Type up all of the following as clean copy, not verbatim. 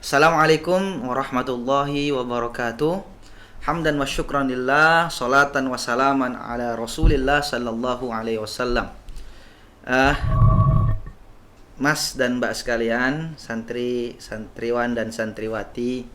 Assalamualaikum warahmatullahi wabarakatuh. Hamdan wa syukran lillah, salatan wa salaman ala Rasulillah sallallahu alaihi wasallam. Mas dan Mbak sekalian, santriwan dan santriwati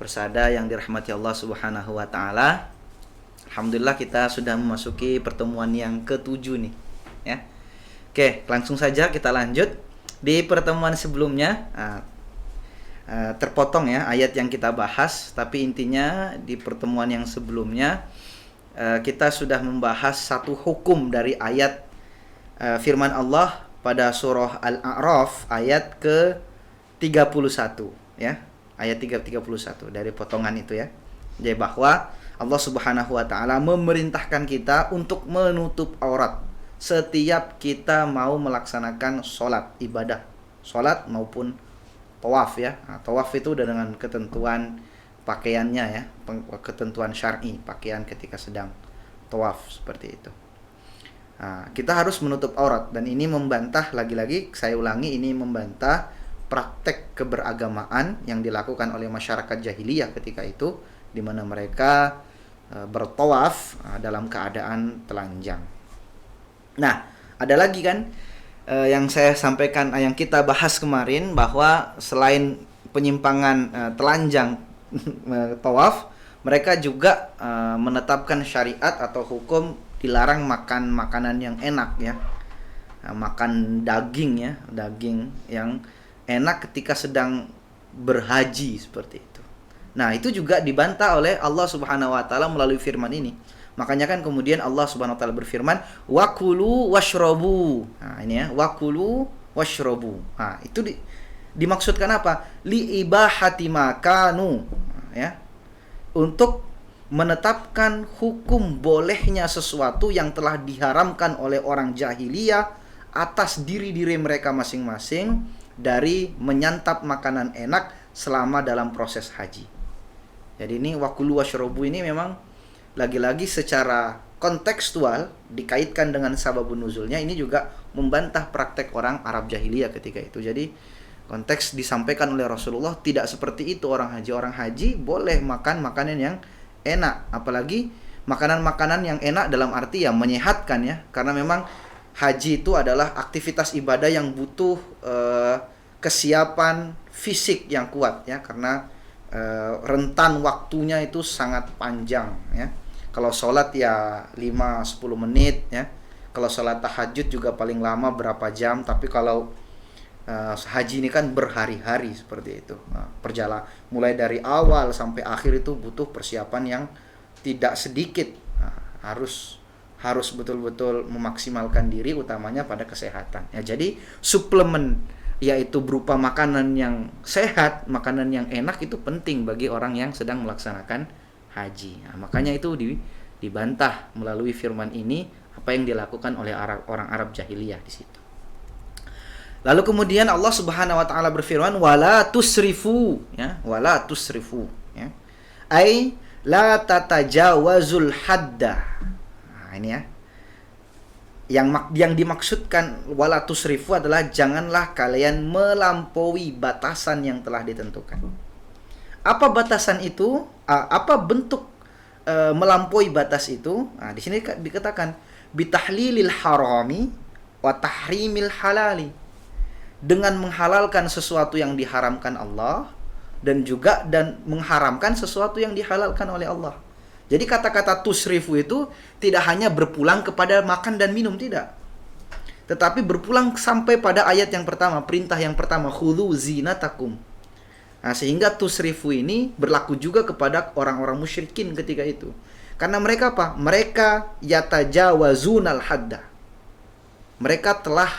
persada yang dirahmati Allah Subhanahu wa taala. Alhamdulillah kita sudah memasuki pertemuan yang ketujuh nih, ya. Oke, langsung saja kita lanjut. Di pertemuan sebelumnya terpotong ya ayat yang kita bahas, tapi intinya di pertemuan yang sebelumnya kita sudah membahas satu hukum dari ayat firman Allah pada surah Al-A'raf ayat ke-31 ya. Ayat 31 dari potongan itu ya. Jadi bahwa Allah Subhanahu wa taala memerintahkan kita untuk menutup aurat setiap kita mau melaksanakan sholat ibadah, sholat maupun tawaf ya. Nah, tawaf itu udah dengan ketentuan pakaiannya ya, ketentuan syar'i, pakaian ketika sedang tawaf seperti itu. Nah, kita harus menutup aurat, dan ini membantah, lagi-lagi saya ulangi, ini membantah praktek keberagamaan yang dilakukan oleh masyarakat jahiliyah ketika itu, di mana mereka bertawaf dalam keadaan telanjang. Nah, ada lagi kan yang saya sampaikan, yang kita bahas kemarin, bahwa selain penyimpangan telanjang tawaf, mereka juga menetapkan syariat atau hukum dilarang makan makanan yang enak ya, makan daging ya, daging yang enak ketika sedang berhaji seperti itu. Nah, itu juga dibantah oleh Allah Subhanahu wa taala melalui firman ini. Makanya kan kemudian Allah Subhanahu wa taala berfirman, "Wakulu washrobu." Nah, ini ya, "Wakulu washrobu." Nah, itu dimaksudkan apa? Li ibahati makanu, ya. Untuk menetapkan hukum bolehnya sesuatu yang telah diharamkan oleh orang jahiliyah atas diri-diri mereka masing-masing dari menyantap makanan enak selama dalam proses haji. Jadi ini wakulu washrobu ini memang lagi-lagi secara kontekstual dikaitkan dengan sababun nuzulnya, ini juga membantah praktek orang Arab jahiliyah ketika itu. Jadi konteks disampaikan oleh Rasulullah tidak seperti itu orang haji. Orang haji boleh makan makanan yang enak, apalagi makanan-makanan yang enak dalam arti ya menyehatkan ya, karena memang haji itu adalah aktivitas ibadah yang butuh kesiapan fisik yang kuat ya, karena rentan waktunya itu sangat panjang ya. Kalau sholat ya 5-10 menit ya. Kalau sholat tahajud juga paling lama berapa jam. Tapi kalau haji ini kan berhari-hari seperti itu. Nah, perjalanan mulai dari awal sampai akhir itu butuh persiapan yang tidak sedikit. Nah, harus betul-betul memaksimalkan diri, utamanya pada kesehatan. Ya, jadi suplemen yaitu berupa makanan yang sehat, makanan yang enak itu penting bagi orang yang sedang melaksanakan haji. Nah, makanya itu dibantah melalui firman ini apa yang dilakukan oleh orang Arab jahiliyah di situ. Lalu kemudian Allah Subhanahu wa taala berfirman, wala tusrifu ya, wala tusrifu ya. Ai la tatajawazul hadda. Nah, ini ya. Yang dimaksudkan wala tusrifu adalah janganlah kalian melampaui batasan yang telah ditentukan. Apa batasan itu? Apa bentuk melampaui batas itu? Nah, di sini dikatakan bitahlilil harami wa tahrimil halali. Dengan menghalalkan sesuatu yang diharamkan Allah dan mengharamkan sesuatu yang dihalalkan oleh Allah. Jadi kata-kata tusrifu itu tidak hanya berpulang kepada makan dan minum, tidak. Tetapi berpulang sampai pada ayat yang pertama, perintah yang pertama, khudhu zinatakum. Nah, sehingga tusrifu ini berlaku juga kepada orang-orang musyrikin ketika itu. Karena mereka apa? Mereka yatajawazunal hadda. Mereka telah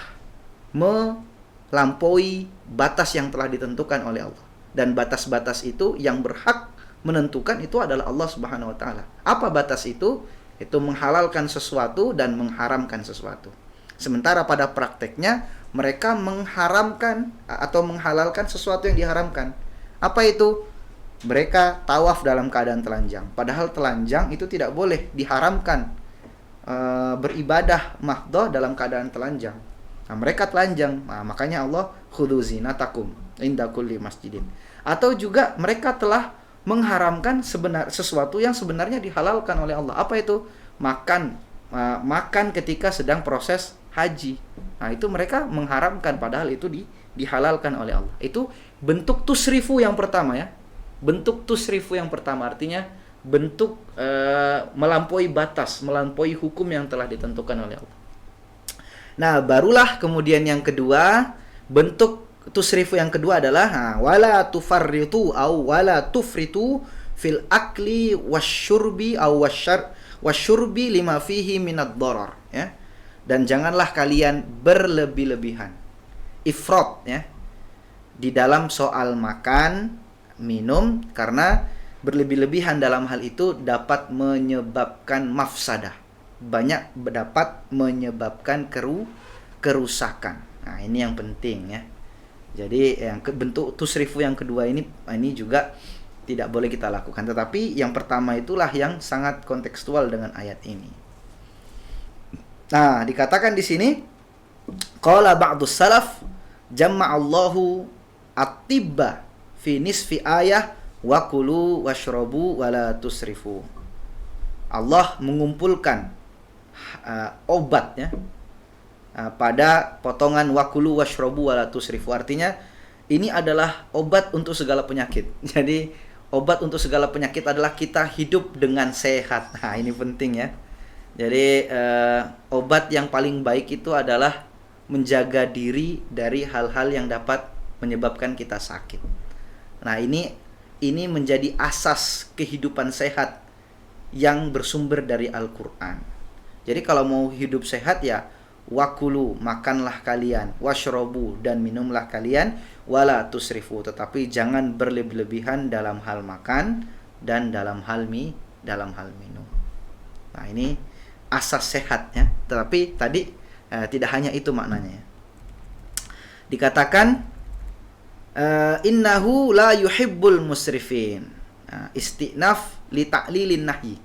melampaui batas yang telah ditentukan oleh Allah. Dan batas-batas itu yang berhak menentukan itu adalah Allah Subhanahu wa taala. Apa batas itu? Itu menghalalkan sesuatu dan mengharamkan sesuatu. Sementara pada prakteknya mereka mengharamkan atau menghalalkan sesuatu yang diharamkan. Apa itu? Mereka tawaf dalam keadaan telanjang. Padahal telanjang itu tidak boleh, diharamkan beribadah mahdoh dalam keadaan telanjang. Nah, mereka telanjang. Nah, makanya Allah khudzu zinatakum inda kulli masjidin. Atau juga mereka telah mengharamkan sesuatu yang sebenarnya dihalalkan oleh Allah. Apa itu? Makan ketika sedang proses haji. Nah, itu mereka mengharamkan padahal itu dihalalkan oleh Allah. Itu bentuk tusrifu yang pertama ya. Bentuk tusrifu yang pertama artinya bentuk melampaui batas, melampaui hukum yang telah ditentukan oleh Allah. Nah, barulah kemudian yang kedua, bentuk tusrifu yang kedua adalah wala tufarritu au wala tufritu fil akli wasyurbi au wasyurbi lima fihi minad darar ya. Dan janganlah kalian berlebih-lebihan, ifrat ya, di dalam soal makan, minum, karena berlebih-lebihan dalam hal itu dapat menyebabkan mafsadah, banyak dapat menyebabkan kerusakan. Nah, ini yang penting ya. Jadi yang bentuk tusrifu yang kedua ini juga tidak boleh kita lakukan. Tetapi yang pertama itulah yang sangat kontekstual dengan ayat ini. Nah, dikatakan di sini qala ba'dus salaf jama'allahu at-tibba fi nisfi ayah wa kulu washrabu wala tusrifu. Allah mengumpulkan obat ya pada potongan wakulu washrobu wala tusrifu. Artinya ini adalah obat untuk segala penyakit. Jadi obat untuk segala penyakit adalah kita hidup dengan sehat. Nah, ini penting ya. Jadi obat yang paling baik itu adalah menjaga diri dari hal-hal yang dapat menyebabkan kita sakit. Nah, ini menjadi asas kehidupan sehat yang bersumber dari Al-Quran. Jadi kalau mau hidup sehat ya wakulu, makanlah kalian, washrobu, dan minumlah kalian, wala tusrifu, tetapi jangan berlebih-lebihan dalam hal makan dan dalam hal minum. Nah, ini asas sehatnya. Tetapi tadi tidak hanya itu maknanya. Dikatakan innahu la yuhibbul musrifin. Istinaf li ta'lilin nahyi.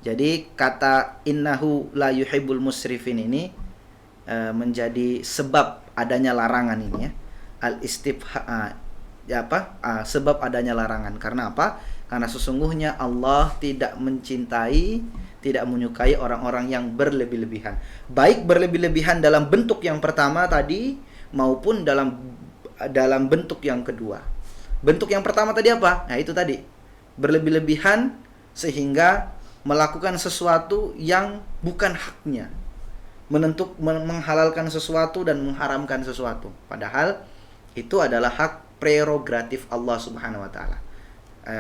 Jadi kata innahu la yuhibbul musrifin ini menjadi sebab adanya larangan ini ya. Sebab adanya larangan. Karena apa? Karena sesungguhnya Allah tidak mencintai, tidak menyukai orang-orang yang berlebih-lebihan. Baik berlebih-lebihan dalam bentuk yang pertama tadi maupun dalam bentuk yang kedua. Bentuk yang pertama tadi apa? Nah, itu tadi. Berlebih-lebihan sehingga melakukan sesuatu yang bukan haknya. Menghalalkan sesuatu dan mengharamkan sesuatu. Padahal itu adalah hak prerogatif Allah Subhanahu wa taala.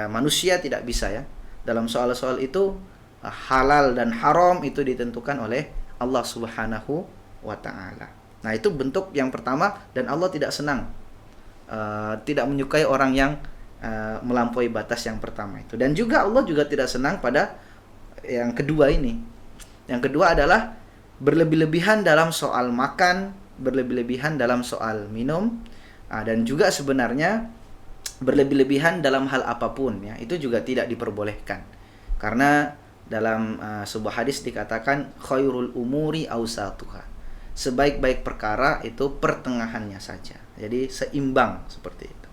Manusia tidak bisa ya. Dalam soal-soal itu halal dan haram itu ditentukan oleh Allah Subhanahu wa taala. Nah, itu bentuk yang pertama dan Allah tidak senang. Tidak menyukai orang yang melampaui batas yang pertama itu. Dan juga Allah juga tidak senang pada yang kedua ini. Yang kedua adalah berlebih-lebihan dalam soal makan, berlebih-lebihan dalam soal minum, dan juga sebenarnya berlebih-lebihan dalam hal apapun ya, itu juga tidak diperbolehkan. Karena dalam sebuah hadis dikatakan khairul umuri awsatuha. Sebaik-baik perkara itu pertengahannya saja. Jadi seimbang seperti itu.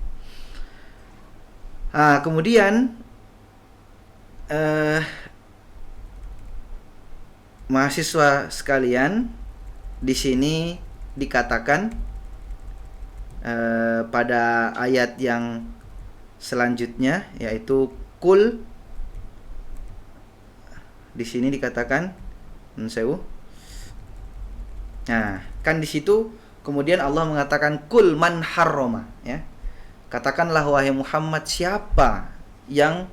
Kemudian mahasiswa sekalian, di sini dikatakan pada ayat yang selanjutnya yaitu kul. Di sini dikatakan Nah, kan di situ kemudian Allah mengatakan kul man harrama ya. Katakanlah wahai Muhammad, siapa yang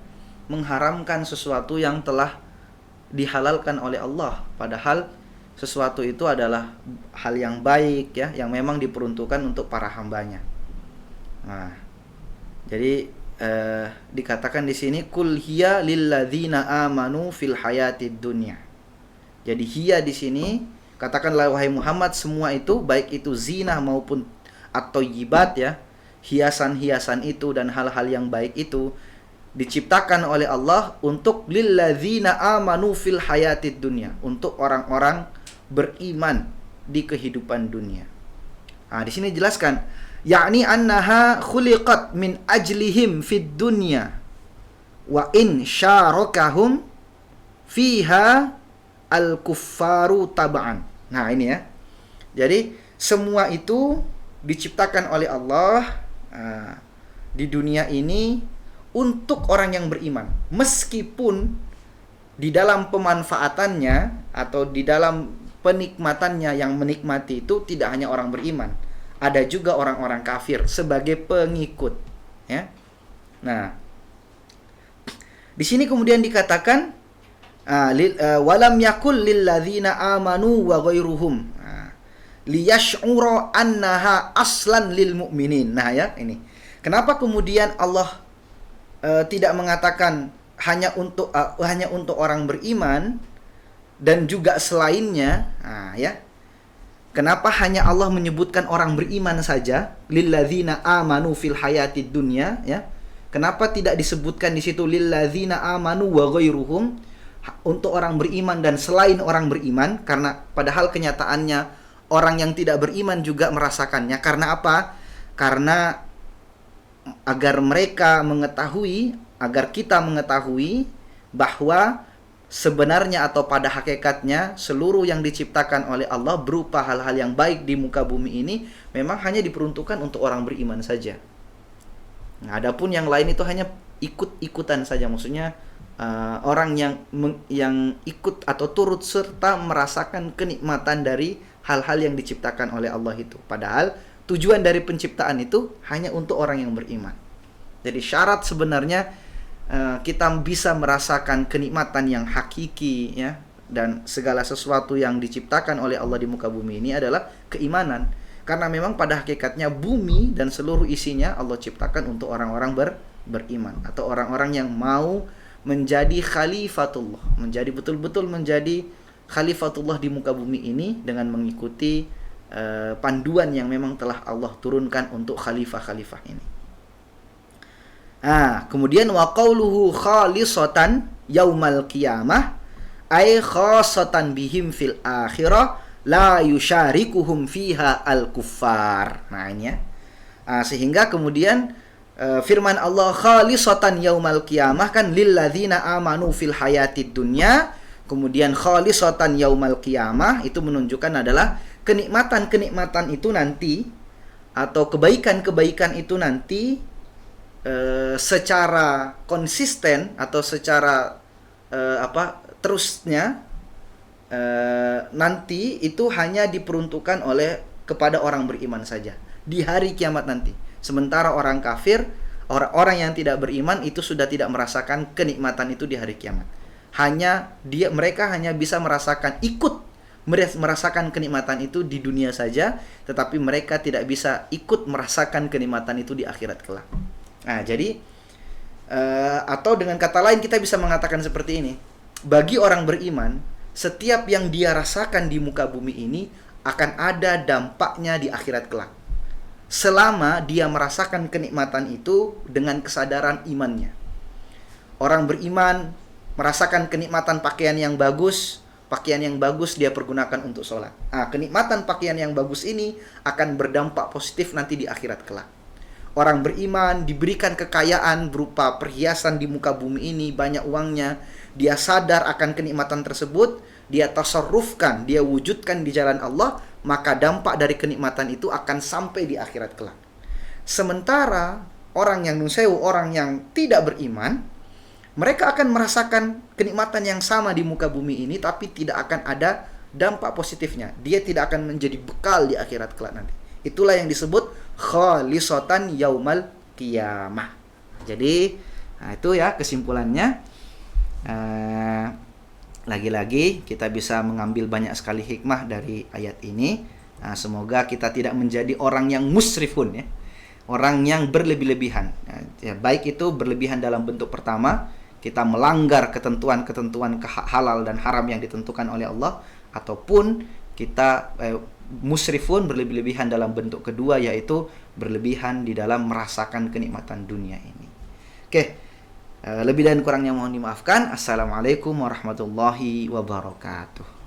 mengharamkan sesuatu yang telah dihalalkan oleh Allah, padahal sesuatu itu adalah hal yang baik ya, yang memang diperuntukkan untuk para hambanya. Nah, jadi dikatakan di sini kul hiya lilladzina amanu fil hayatid dunya. Jadi hiya di sini katakanlah wahai Muhammad, semua itu baik itu zina maupun at-thayyibat ya, hiasan-hiasan itu dan hal-hal yang baik itu diciptakan oleh Allah untuk lilladzina amanu fil hayatid dunya, untuk orang-orang beriman di kehidupan dunia. Di sini dijelaskan, yakni annaha khuliqat min ajlihim fid dunya wa in syarakahum fiha al-kuffaru taba'an. Nah, ini ya. Jadi semua itu diciptakan oleh Allah di dunia ini untuk orang yang beriman. Meskipun di dalam pemanfaatannya atau di dalam penikmatannya, yang menikmati itu tidak hanya orang beriman, ada juga orang-orang kafir sebagai pengikut, ya. Nah, di sini kemudian dikatakan walam yakul lil ladzina amanu wa ghairuhum liyash'ura annaha aslan lil mu'minin. Nah, ya, ini. Kenapa kemudian Allah tidak mengatakan hanya untuk orang beriman dan juga selainnya, ya. Kenapa hanya Allah menyebutkan orang beriman saja, lilladzina amanu fil hayatid dunya, ya? Kenapa tidak disebutkan di situ lilladzina amanu wa ghairuhum, untuk orang beriman dan selain orang beriman? Karena padahal kenyataannya orang yang tidak beriman juga merasakannya. Karena apa? Karena agar mereka mengetahui, agar kita mengetahui bahwa sebenarnya atau pada hakikatnya seluruh yang diciptakan oleh Allah berupa hal-hal yang baik di muka bumi ini memang hanya diperuntukkan untuk orang beriman saja. Nah, adapun yang lain itu hanya ikut-ikutan saja, maksudnya orang yang ikut atau turut serta merasakan kenikmatan dari hal-hal yang diciptakan oleh Allah itu. Padahal tujuan dari penciptaan itu hanya untuk orang yang beriman. Jadi syarat sebenarnya kita bisa merasakan kenikmatan yang hakiki, ya, dan segala sesuatu yang diciptakan oleh Allah di muka bumi ini adalah keimanan. Karena memang pada hakikatnya bumi dan seluruh isinya Allah ciptakan untuk orang-orang beriman atau orang-orang yang mau menjadi khalifatullah, menjadi betul-betul menjadi khalifatullah di muka bumi ini dengan mengikuti panduan yang memang telah Allah turunkan untuk khalifah-khalifah ini. Kemudian wa qauluhu khalisatan yaumal qiyamah ay khassatan bihim fil akhirah la yusyarikuhum fiha al-kuffar. Nah, ini ya. Sehingga kemudian firman Allah khalisatan yaumal qiyamah kan lilladzina amanu fil hayatid dunya, kemudian khalisatan yaumal qiyamah itu menunjukkan adalah kenikmatan-kenikmatan itu nanti atau kebaikan-kebaikan itu nanti secara konsisten atau secara terusnya nanti itu hanya diperuntukkan kepada orang beriman saja di hari kiamat nanti. Sementara orang kafir, orang-orang yang tidak beriman itu sudah tidak merasakan kenikmatan itu di hari kiamat. Mereka hanya bisa merasakan merasakan kenikmatan itu di dunia saja, tetapi mereka tidak bisa ikut merasakan kenikmatan itu di akhirat kelak. Nah, jadi atau dengan kata lain kita bisa mengatakan seperti ini. Bagi orang beriman, setiap yang dia rasakan di muka bumi ini akan ada dampaknya di akhirat kelak. Selama dia merasakan kenikmatan itu dengan kesadaran imannya. Orang beriman merasakan kenikmatan pakaian yang bagus dia pergunakan untuk sholat. Kenikmatan pakaian yang bagus ini akan berdampak positif nanti di akhirat kelak. Orang beriman diberikan kekayaan berupa perhiasan di muka bumi ini, banyak uangnya, dia sadar akan kenikmatan tersebut, dia tasarrufkan, dia wujudkan di jalan Allah, maka dampak dari kenikmatan itu akan sampai di akhirat kelak. Sementara orang yang orang yang tidak beriman, mereka akan merasakan kenikmatan yang sama di muka bumi ini, tapi tidak akan ada dampak positifnya. Dia tidak akan menjadi bekal di akhirat kelak nanti. Itulah yang disebut khalisatan yaumal qiyamah. Jadi, itu ya kesimpulannya. Lagi-lagi kita bisa mengambil banyak sekali hikmah dari ayat ini. Semoga kita tidak menjadi orang yang musrifun, ya, orang yang berlebih-lebihan. Baik itu berlebihan dalam bentuk pertama, kita melanggar ketentuan-ketentuan halal dan haram yang ditentukan oleh Allah, ataupun kita musrifun, berlebih-lebihan dalam bentuk kedua, yaitu berlebihan di dalam merasakan kenikmatan dunia ini. Lebih dan kurangnya mohon dimaafkan. Assalamualaikum warahmatullahi wabarakatuh.